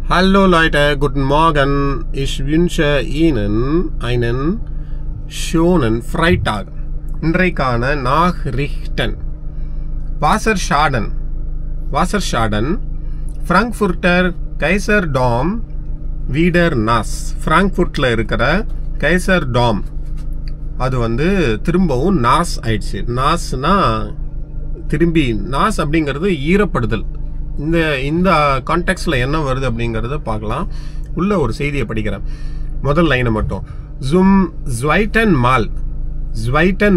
Hallo Leute, guten Morgen. Ich wünsche Ihnen einen schönen Freitag. இன்றைக்கான Nachrichten. Wasserschaden. Frankfurter Kaiserdom wieder nass. Frankfurtல இருக்கிற கைசர்டாம் அது திரும்பவும் நாஸ் ஆயிடுச்சு. நாஸ்னா திரும்பி நாஸ் அப்படிங்கிறது ஈரப்படுதல். இந்த கான்டெக்ஸ்ட்ல என்ன வருது அப்படிங்கறத பார்க்கலாம். உள்ள ஒரு செய்தியை படிக்கிறேன். முதல் லைனை மட்டும். Zweiten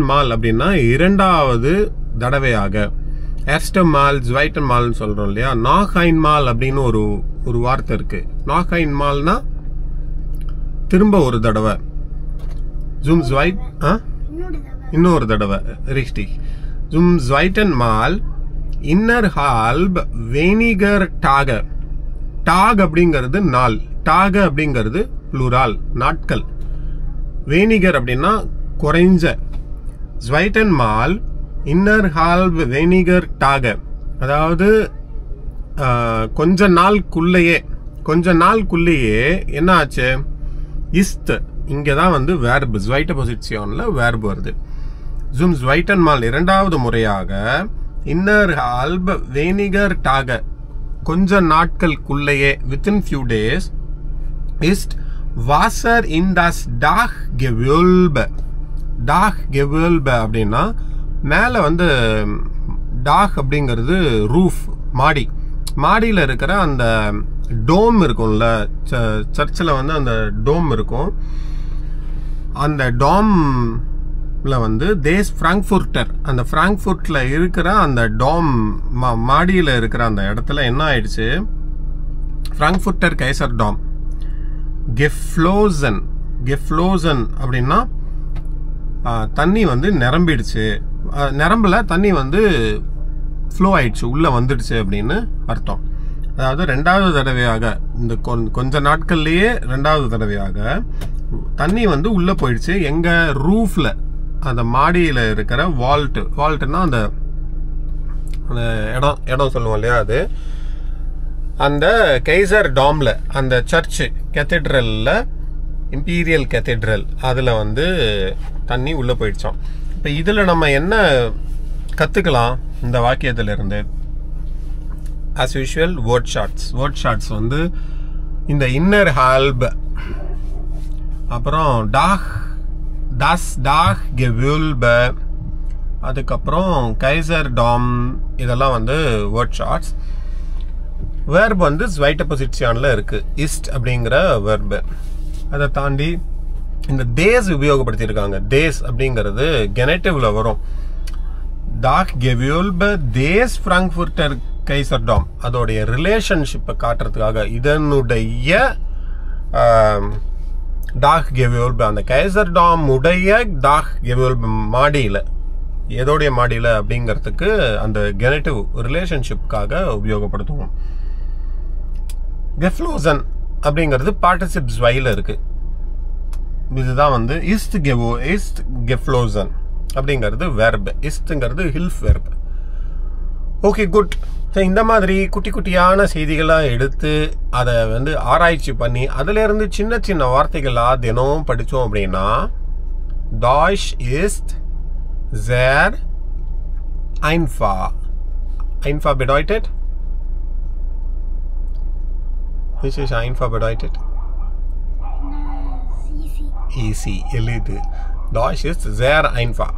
Mal அப்படின்னா இரண்டாவது தடவையாக. Erste Mal, Zweiten Mal சொல்றோம் இல்லையா? Noch einmal அப்படின்னு ஒரு வார்த்தை இருக்கு. Noch einmalனா திரும்ப ஒரு தடவை. இன்னொரு தடவை. Richtig. Zum zweiten Mal innerhalb weniger Tage. Tag அப்படிங்கிறது நாள். Tag அப்படிங்கிறது plural நாட்கள். Weniger அப்படின்னா குறைஞ்ச. Zweiten Mal innerhalb weniger Tage. அதாவது கொஞ்ச நாளுக்குள்ளேயே என்ன ஆச்சு? ist இங்கதான் verb zweite positionல verb வருது. Zum zweiten Mal இரண்டாவது முறையாக innerhalb weniger Tage கொஞ்ச நாட்களுக்குள்ளேயே within few days ist Wasser in das Dachgewölbe. Dachgewölbe அப்படின்னா மேல டாக் அப்படிங்கிறது ரூஃப், மாடியில் இருக்கிற அந்த டோம் இருக்கும்ல, சர்ச்சில் அந்த டோம் இருக்கும். அந்த டாம்ல தேஸ் பிராங்க்ஃபுர்ட்டர், அந்த பிராங்க்ஃபுர்ட்ல இருக்கிற அந்த டாம் மாடியில் இருக்கிற அந்த இடத்துல என்ன ஆயிடுச்சு? பிராங்க்ஃபுர்ட்டர் கைசர் டாம் கெஃப்ளோசன் அப்படின்னா தண்ணி நிரம்பிடுச்சு. நிரம்பல, தண்ணி ஃப்ளோ ஆயிடுச்சு, உள்ள வந்துடுச்சு அப்படின்னு அர்த்தம். அதாவது ரெண்டாவது தடவையாக, இந்த கொஞ்ச நாட்கள்லயே ரெண்டாவது தடவையாக தண்ணி உள்ள போயிடுச்சு. எங்க? ரூஃப்ல, அந்த மாடியில இருக்கிற வால்ட்னா அந்த இடம் சொல்லுவோம் இல்லையா, அது அந்த கைசர் டாம்ல, அந்த சர்ச் கேத்தீட்ரல்ல, இம்பீரியல் கேத்தீட்ரல், அதுல தண்ணி உள்ள போயிடுச்சோம். இப்ப இதுல நம்ம என்ன கத்துக்கலாம் இந்த வாக்கியத்துல இருந்து? as usual word shots இந்த இன்னர் ஹால்ப், அப்புறம் das Dachgewölbe, அதுக்கப்புறம் கைசர் டாம், இதெல்லாம் வேர்ட் ஷார்ட்ஸ். வெர்ப் zweite positionல இருக்கு, ist அப்படிங்கிற வெர்ப். அதை தாண்டி இந்த தேஸ் உபயோகப்படுத்தியிருக்காங்க. தேஸ் அப்படிங்கிறது கெனட்டிவ்ல வரும். Dachgewölbe des Frankfurter Kaiserdom, அதோடைய ரிலேஷன்ஷிப்பை காட்டுறதுக்காக இதனுடைய Dachgewölbe, அந்த கைசர்டாம் உடைய Dachgewölbe மாடியில, எதோடைய மாடியில அப்படிங்கிறதுக்கு அந்த கெனட்டிவ் ரிலேஷன்ஷிப்காக உபயோகப்படுத்துவோம். கெஃப்ளோசன் அப்படிங்கிறது பார்ட்டிசிப் ஸ்வைல இருக்கு. இதுதான் ist geflossen அப்படிங்கிறது வெர்ப். இஸ்ட்ங்கிறது ஹில்ஃப் வெர்ப். Okay, good. இந்த மாதிரி குட்டி குட்டியான செய்திகளா எடுத்து அதை ஆராய்ச்சி பண்ணி அதுல இருந்து சின்ன சின்ன வார்த்தைகளா தினம் படிச்சோம் அப்படின்னா Deutsch ist sehr einfach. Einfach bedeutet? Was ist einfach bedeutet? Easy, எளிது. Deutsch ist sehr einfach.